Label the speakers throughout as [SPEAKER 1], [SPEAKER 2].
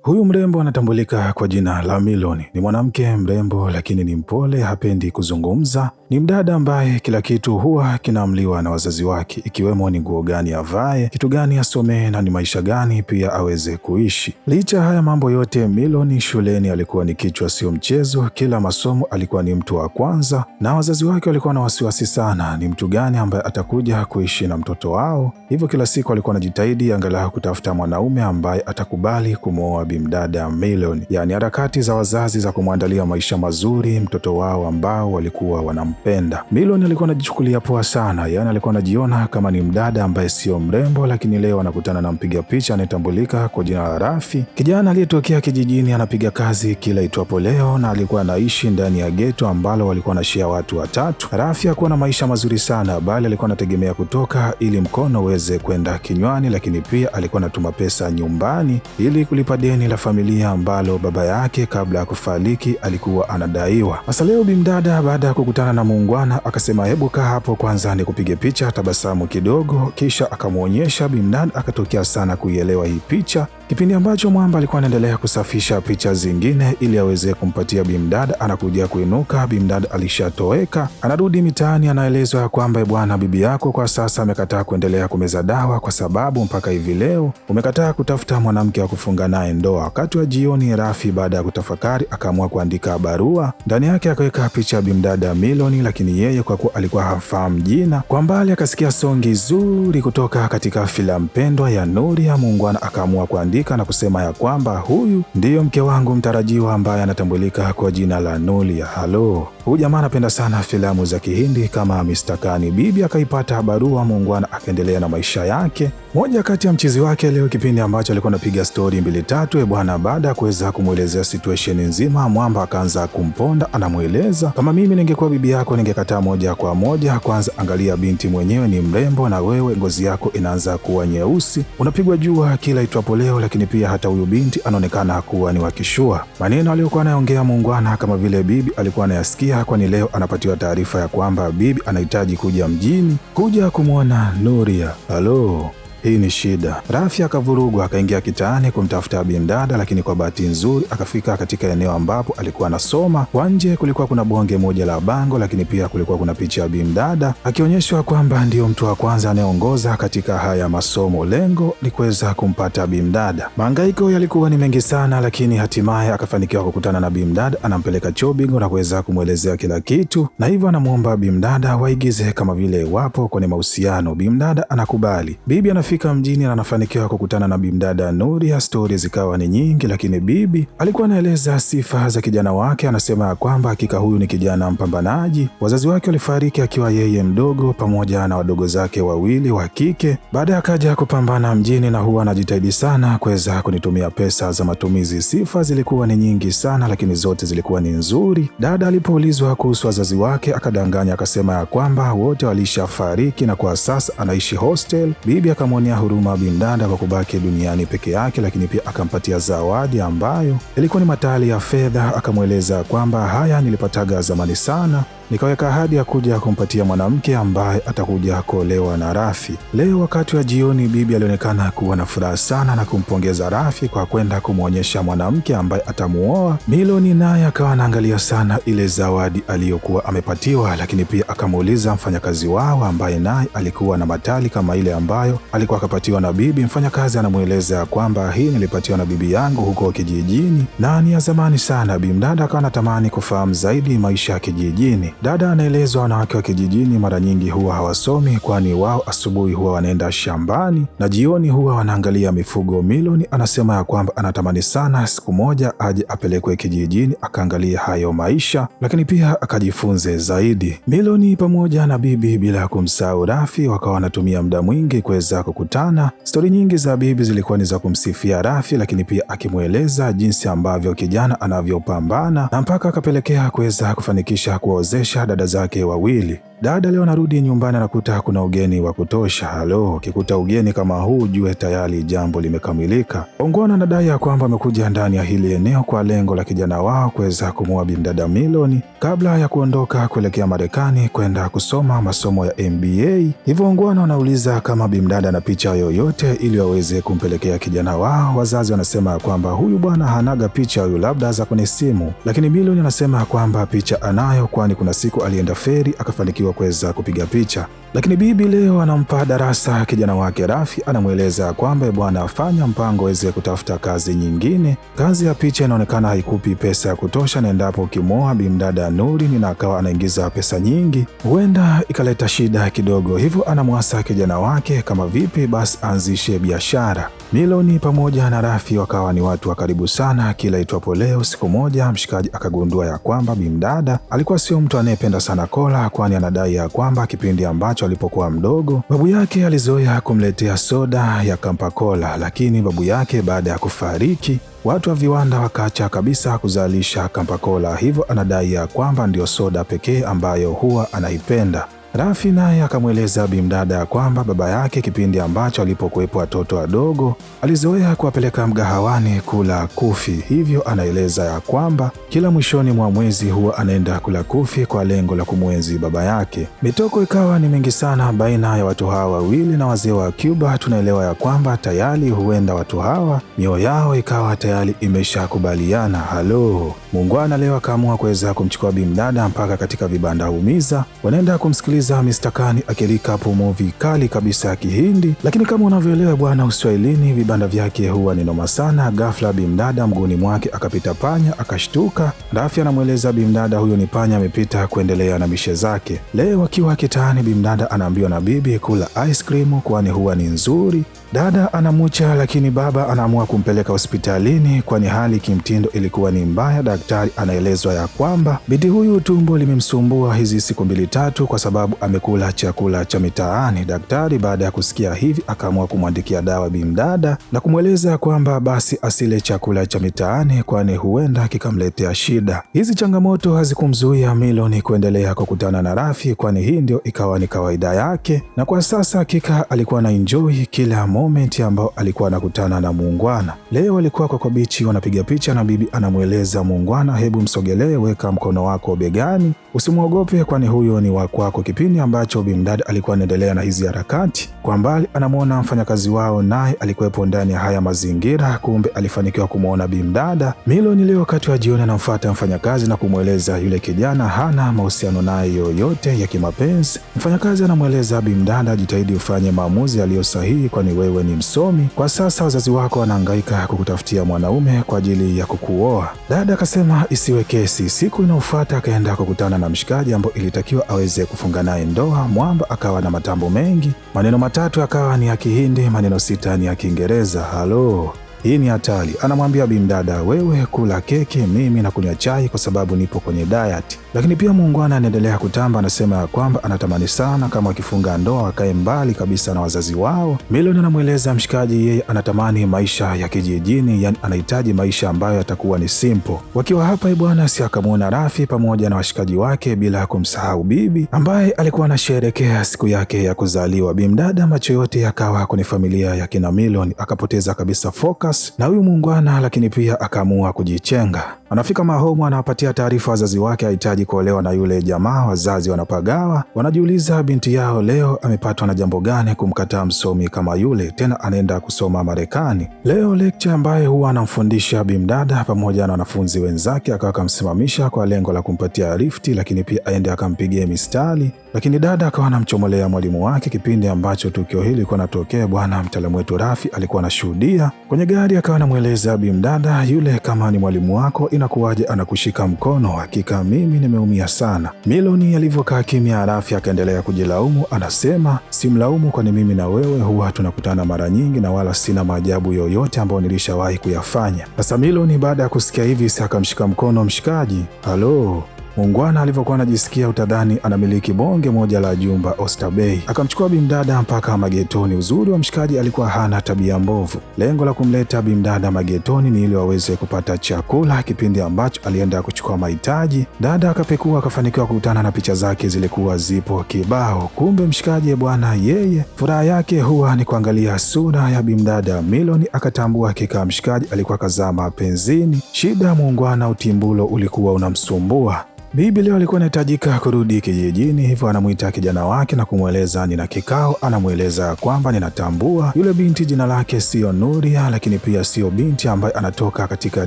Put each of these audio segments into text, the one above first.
[SPEAKER 1] Huyu mrembo anatambulika kwa jina la Milon. Ni mwanamke mrembo lakini ni mpole, hapendi kuzungumza. Ni mdada ambaye kila kitu huwa kinaamliwa na wazazi wake, ikiwemo ni nguo gani avae, kitu gani asomee na ni maisha gani pia aweze kuishi. Licha haya mambo yote, Milon shuleni alikuwa ni kichwa sio mchezo. Kila masomo alikuwa ni mtu wa kwanza, na wazazi wake walikuwa na wasiwasi sana ni mtu gani ambaye atakuja kuishi na mtoto wao. Hivyo kila siku alikuwa anajitahidi angalau kutafuta mwanaume ambaye atakubali kumwoa bimdada Milon. Yaani harakati za wazazi za kumwandalia maisha mazuri mtoto wao ambao walikuwa wanampenda. Milon alikuwa anajichukulia poa sana, yaani alikuwa anajiona kama ni mdada ambaye sio mrembo, lakini leo anakutana na mpiga picha anayetambulika kwa jina la Rafi, kijana aliyetokea kijijini, anapiga kazi kila itwapo leo, na alikuwa anaishi ndani ya geto ambalo walikuwa wanashia watu watatu. Rafi hakuwa na maisha mazuri sana, bali alikuwa anategemea kutoka ili mkono uweze kwenda kinywani, lakini pia alikuwa anatuma pesa nyumbani ili kulipa deni la familia ambalo baba yake kabla ya kufariki alikuwa anadaiwa. Sasa leo bimdada baada ya kukutana na muungwana akasema hebu kaa hapo kwanza nikupige picha, tabasamu kidogo, kisha akamwonyesha. Bimdada akatokea sana kuielewa hii picha, kipindi ambacho mwamba alikuwa anaendelea kusafisha picha zingine ili aweze kumpatia bimdada. Anakuja kuinuka, bimdada alishatoweka. Anarudi mitaani, anaelezwa ya kwamba bwana, bibi yako kwa sasa amekataa kuendelea kumeza dawa kwa sababu mpaka hivi leo umekataa kutafuta mwanamke wa kufunga naye ndoa. Wakati wa jioni, Rafi baada ya kutafakari akaamua kuandika barua. Ndani yake akaweka picha ya bimdada Milon, lakini yeye kwa kuwa alikuwa hafahamu jina, kwa mbali akasikia songi zuri kutoka katika filamu pendwa ya Nuria. Muungwana akaamua kuandika na kusema ya kwamba huyu ndiyo mke wangu mtarajiwa ambaye anatambulika kwa jina la Nuria. Halo, huyu jamaa anapenda sana filamu za Kihindi kama Mr. Kani. Bibi akaipata barua, muungwana akaendelea na maisha yake. Moja kati ya mchizi wake leo, kipindi ambacho alikuwa anapiga stori mbili tatu, bwana, baada ya kuweza kumwelezea situation nzima, mwamba akaanza kumponda. Anamweleza kama mimi ningekuwa bibi yako ningekataa moja kwa moja. Kwanza angalia, binti mwenyewe ni mrembo na wewe ngozi yako inaanza kuwa nyeusi, unapigwa jua kila itwapo leo, lakini pia hata huyu binti anaonekana kuwa ni wakishua. Maneno aliyokuwa anaongea muungwana kama vile bibi alikuwa anayasikia, kwani leo anapatiwa taarifa ya kwamba bibi anahitaji kuja mjini kuja kumwona Nuria. Halo, hii ni shida. Rafi akavurugwa akaingia kitaani kumtafuta bimdada, lakini kwa bahati nzuri akafika katika eneo ambapo alikuwa anasoma. Kwa nje kulikuwa kuna bonge moja la bango, lakini pia kulikuwa kuna picha ya bimdada akionyeshwa kwamba ndiyo mtu wa kwanza anayeongoza katika haya masomo. Lengo ni kuweza kumpata bimdada. Mahangaiko yalikuwa ni mengi sana, lakini hatimaye akafanikiwa kukutana na bimdada. Anampeleka Chobingo na kuweza kumwelezea kila kitu, na hivyo anamuomba bimdada waigize kama vile wapo kwenye mahusiano. Bimdada anakubali. Bibi anafika mjini na anafanikiwa kukutana na bimdada Nuria. Stori zikawa ni nyingi, lakini bibi alikuwa anaeleza sifa za kijana wake. Anasema ya kwamba hakika huyu ni kijana mpambanaji. Wazazi wake walifariki akiwa yeye mdogo pamoja na wadogo zake wawili wa kike. Baadaye akaja kupambana mjini na huwa anajitahidi sana kuweza kunitumia pesa za matumizi. Sifa zilikuwa ni nyingi sana, lakini zote zilikuwa ni nzuri. Dada alipoulizwa kuhusu wazazi wake akadanganya, akasema ya kwamba wote walishafariki na kwa sasa anaishi hostel. Bibi akamwonea huruma bimdada kwa kubaki duniani peke yake, lakini pia akampatia zawadi ambayo ilikuwa ni matali ya fedha. Akamweleza kwamba haya nilipataga zamani sana, nikaweka ahadi ya kuja kumpatia mwanamke ambaye atakuja kuolewa na Rafi. Leo wakati wa jioni, bibi alionekana kuwa na furaha sana na kumpongeza Rafi kwa kwenda kumwonyesha mwanamke ambaye atamuoa. Milon naye akawa anaangalia sana ile zawadi aliyokuwa amepatiwa, lakini pia akamuuliza mfanyakazi wao ambaye naye alikuwa na matali kama ile ambayo alikuwa akapatiwa na bibi. Mfanyakazi anamweleza kwamba hii nilipatiwa na bibi yangu huko kijijini na ni ya zamani sana. Bimdada akawa anatamani kufahamu zaidi maisha ya kijijini. Dada anaelezwa wanawake wa kijijini mara nyingi huwa hawasomi, kwani wao asubuhi huwa wanaenda shambani na jioni huwa wanaangalia mifugo. Milon anasema ya kwamba anatamani sana siku moja aje apelekwe kijijini akaangalia hayo maisha, lakini pia akajifunze zaidi. Milon pamoja na bibi bila kumsahau Rafi wakawa wanatumia muda mwingi kuweza kukutana. Stori nyingi za bibi zilikuwa ni za kumsifia Rafi, lakini pia akimweleza jinsi ambavyo kijana anavyopambana na mpaka akapelekea kuweza kufanikisha kuwaozesha dada zake wawili. Dada leo anarudi nyumbani anakuta kuna ugeni wa kutosha. Halo, ukikuta ugeni kama huu jue tayari jambo limekamilika. Ongwana anadai ya kwamba amekuja ndani ya hili eneo kwa lengo la kijana wao kuweza kumuoa bimdada Miloni kabla ya kuondoka kuelekea Marekani kwenda kusoma masomo ya MBA. Hivyo Ongwana wanauliza kama bimdada na picha yoyote ili waweze kumpelekea kijana wao. Wazazi wanasema kwamba huyu bwana hanaga picha, huyu labda za kwenye simu, lakini Miloni anasema kwamba picha anayo, kwani kuna siku alienda feri akafanikiwa kuweza kupiga picha. Lakini bibi leo anampa darasa kijana wake Rafi, anamweleza kwamba bwana afanya mpango aweze kutafuta kazi nyingine. Kazi ya picha inaonekana haikupi pesa ya kutosha, na endapo ukimoa bimdada Nuri na akawa anaingiza pesa nyingi huenda ikaleta shida kidogo. Hivyo anamwasa kijana wake kama vipi basi anzishe biashara. Miloni pamoja na Rafi wakawa ni watu wa karibu sana. Kila itwapo leo, siku moja mshikaji akagundua ya kwamba bimdada alikuwa sio mtu anayependa sana kola, kwani anadai ya kwamba kipindi ambacho alipokuwa mdogo babu yake alizoea kumletea soda ya Kampa Kola, lakini babu yake baada ya kufariki watu wa viwanda wakaacha kabisa kuzalisha Kampa Kola, hivyo anadai ya kwamba ndio soda pekee ambayo huwa anaipenda. Rafi naye akamweleza bimdada kwamba baba yake kipindi ambacho alipokuwepo watoto wadogo alizoea kuwapeleka mgahawani kula kufi, hivyo anaeleza ya kwamba kila mwishoni mwa mwezi huwa anaenda kula kufi kwa lengo la kumwenzi baba yake. Mitoko ikawa ni mingi sana baina ya watu hawa wawili, na wazee wa Cuba tunaelewa ya kwamba tayari huenda watu hawa mioyo yao ikawa tayari imeshakubaliana. Halo, muungwana leo akaamua kuweza kumchukua bimdada mpaka katika vibanda umiza, wanaenda kumsikiliza Mr. Khan akilikapo movie kali kabisa ya Kihindi. Lakini kama unavyoelewa bwana, Uswahilini vibanda vyake huwa ni noma sana. Ghafla bimdada mguuni mwake akapita panya, akashtuka. Rafi anamweleza bimdada huyo ni panya amepita kuendelea na mishe zake. Leo akiwa kitaani, bimdada anaambiwa na bibi kula ice cream kwani huwa ni nzuri. Dada anamucha, lakini baba anaamua kumpeleka hospitalini kwani hali kimtindo ilikuwa ni mbaya. Daktari anaelezwa ya kwamba binti huyu tumbo limemsumbua hizi siku 2-3 kwa sababu amekula chakula cha mitaani. Daktari baada ya kusikia hivi akaamua kumwandikia dawa bimdada na kumweleza kwamba basi asile chakula cha mitaani kwani huenda kikamletea shida. Hizi changamoto hazikumzuia Miloni kuendelea kukutana na Rafi, kwani hii ndio ikawa ni kawaida yake, na kwa sasa hakika alikuwa na enjoy kila moment ambao alikuwa anakutana na muungwana. Leo alikuwa kwa bichi wanapiga picha na bibi anamweleza muungwana, hebu msogelee, weka mkono wako begani, usimwogope kwani huyo ni wa kwako. Kipindi ambacho bimdada alikuwa anaendelea na hizi harakati, kwa mbali anamwona mfanyakazi wao naye alikuwepo ndani ya haya mazingira. Kumbe alifanikiwa kumwona bimdada. Miloni leo wakati wa jioni anamfuata mfanyakazi na kumweleza yule kijana hana mahusiano naye yoyote ya kimapenzi. Mfanyakazi anamweleza bimdada, jitahidi ufanye maamuzi yaliyo sahihi kwani wewe ni msomi. Kwa sasa wazazi wako wanahangaika kukutafutia mwanaume kwa ajili ya kukuoa. Dada akasema isiwe kesi. Siku inayofuata akaenda kukutana na mshikaji ambao ilitakiwa aweze kufunga naye ndoa. Mwamba akawa na matambo mengi, maneno 3 akawa ni ya Kihindi, maneno 6 ni ya Kiingereza. Halo, hii ni hatari. Anamwambia bimdada, wewe kula keki, mimi na kunywa chai kwa sababu nipo kwenye diet. Lakini pia muungwana anaendelea kutamba, anasema ya kwamba anatamani sana kama akifunga ndoa wakae mbali kabisa na wazazi wao. Miloni anamweleza mshikaji yeye anatamani maisha ya kijijini, yani anahitaji maisha ambayo yatakuwa ni simple. Wakiwa hapa bwana, si akamwona Rafi pamoja na washikaji wake, bila kumsahau bibi ambaye alikuwa anasherehekea siku yake ya kuzaliwa. Bimdada macho yote yakawa kwenye familia ya kina Miloni, akapoteza kabisa focus na huyu muungwana, lakini pia akaamua kujichenga. Anafika mahomu, anawapatia taarifa wazazi wake hahitaji kuolewa na yule jamaa. Wazazi wanapagawa, wanajiuliza binti yao leo amepatwa na jambo gani kumkataa msomi kama yule, tena anaenda kusoma Marekani. Leo lecture ambaye huwa anamfundisha bimdada pamoja na wanafunzi wenzake akawa akamsimamisha kwa lengo la kumpatia lifti, lakini pia aende akampigie mistari. Lakini dada akawa anamchomolea mwalimu wake. Kipindi ambacho tukio hili lilikuwa natokea, bwana mtaalamu wetu Rafi alikuwa anashuhudia kwenye gari, akawa anamweleza bimdada yule, kama ni mwalimu wako inakuwaje anakushika mkono? Hakika mimi nimeumia sana. Miloni alivyokaa kimya, Rafi akaendelea kujilaumu, anasema simlaumu kwani mimi na wewe huwa tunakutana mara nyingi na wala sina maajabu yoyote ambayo nilishawahi kuyafanya. Sasa Miloni baada ya kusikia hivi akamshika mkono mshikaji. Halo, Muungwana alivyokuwa anajisikia utadhani anamiliki bonge moja la jumba Oyster Bay. Akamchukua bimdada mpaka magetoni. Uzuri wa mshikaji alikuwa hana tabia mbovu. Lengo la kumleta bimdada magetoni ni ili waweze kupata chakula. Kipindi ambacho alienda kuchukua mahitaji, dada akapekua, akafanikiwa kukutana na picha zake zilikuwa zipo kibao. Kumbe mshikaji bwana, yeye furaha yake huwa ni kuangalia sura ya bimdada Miloni. Akatambua hakika mshikaji alikuwa kazama penzini. Shida muungwana, utimbulo ulikuwa unamsumbua. Bibi leo alikuwa anahitajika kurudi kijijini, hivyo anamuita kijana wake na kumweleza nina kikao. Anamweleza kwamba ninatambua yule binti jina lake sio Nuria, lakini pia sio binti ambaye anatoka katika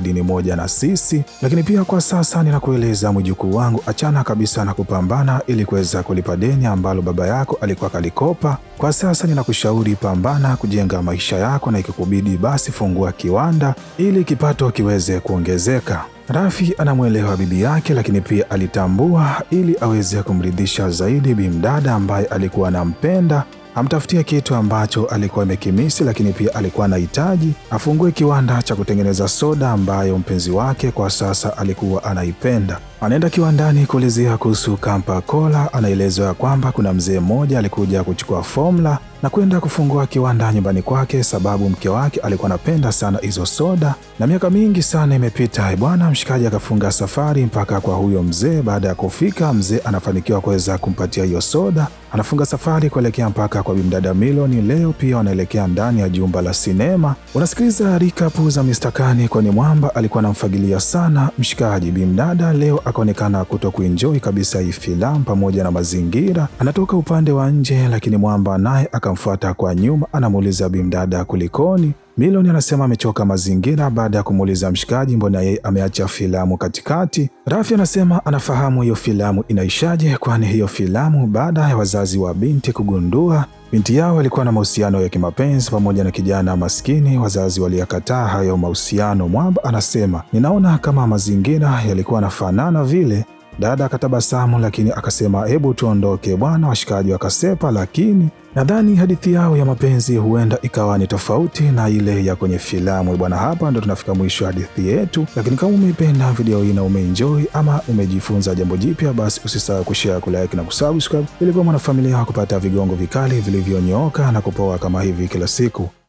[SPEAKER 1] dini moja na sisi, lakini pia kwa sasa ninakueleza mjukuu wangu, achana kabisa na kupambana ili kuweza kulipa deni ambalo baba yako alikuwa kalikopa. Kwa sasa ninakushauri pambana kujenga maisha yako, na ikikubidi basi fungua kiwanda ili kipato kiweze kuongezeka. Rafi anamwelewa bibi yake, lakini pia alitambua ili aweze kumridhisha zaidi bimdada ambaye alikuwa anampenda, amtafutia kitu ambacho alikuwa amekimisi, lakini pia alikuwa anahitaji afungue kiwanda cha kutengeneza soda ambayo mpenzi wake kwa sasa alikuwa anaipenda. Anaenda kiwandani kuulizia kuhusu Campa Cola. Anaelezwa kwamba kuna mzee mmoja alikuja kuchukua formula na kwenda kufungua kiwanda nyumbani kwake, sababu mke wake alikuwa anapenda sana hizo soda, na miaka mingi sana imepita bwana. Mshikaji akafunga safari mpaka kwa huyo mzee. Baada ya kufika, mzee anafanikiwa kuweza kumpatia hiyo soda. Anafunga safari kuelekea mpaka kwa bimdada Miloni. Leo pia wanaelekea ndani ya jumba la sinema. Unasikiliza recap za Mr. Kani, kwani mwamba alikuwa anamfagilia sana mshikaji. Bimdada leo akaonekana kuto kuenjoy kabisa hii filamu pamoja na mazingira. Anatoka upande wa nje, lakini mwamba naye akamfuata kwa nyuma. Anamuuliza bimdada kulikoni. Miloni anasema amechoka mazingira baada ya kumuuliza mshikaji mbona yeye ameacha filamu katikati. Rafi anasema anafahamu hiyo filamu inaishaje, kwani hiyo filamu baada ya wazazi wa binti kugundua binti yao walikuwa na mahusiano ya kimapenzi pamoja na kijana maskini, wazazi waliyakataa hayo mahusiano. Mwamba anasema ninaona kama mazingira yalikuwa yanafanana vile. Dada akatabasamu, lakini akasema hebu tuondoke bwana. Washikaji wakasepa, lakini nadhani hadithi yao ya mapenzi huenda ikawa ni tofauti na ile ya kwenye filamu bwana. Hapa ndo tunafika mwisho hadithi yetu, lakini kama umeipenda video hii na umeenjoy ama umejifunza jambo jipya, basi usisahau kushare, kulike na kusubscribe ili kuwa mwanafamilia kupata vigongo vikali vilivyonyooka na kupoa kama hivi kila siku.